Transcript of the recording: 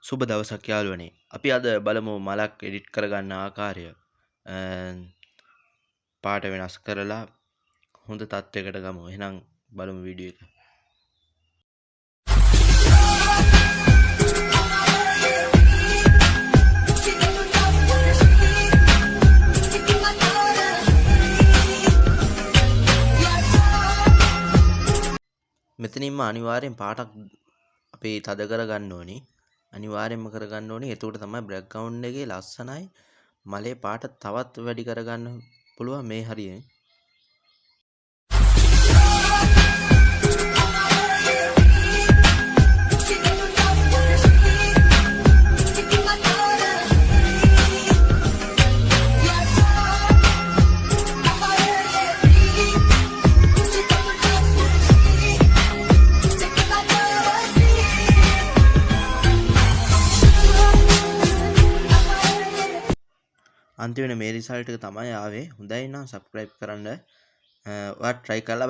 සුබ දවසක් යාළුවනේ. අපි අද බලමු මලක් එඩිට් කරගන්න ආකාරය. අ, පාට වෙනස් කරලා හොඳ තත්ත්වයකට ගමු. එහෙනම් බලමු වීඩියෝ එක. මෙතනින්ම අනිවාර්යෙන් පාටක් අපි තද කරගන්න ඕනේ. අනිවාර්යෙන්ම කරගන්න ඕනේ. එතකොට තමයි බෑග්ග්‍රවුන්ඩ් එකේ ලස්සනයි. මලේ පාට තවත් වැඩි කරගන්න පුළුවන් මේ හරියෙන්. අන්තිමට මේ රිසල්ට් එක තමයි ආවේ. හොඳයි නම් subscribe කරන්න. ඔයාලා try කරලා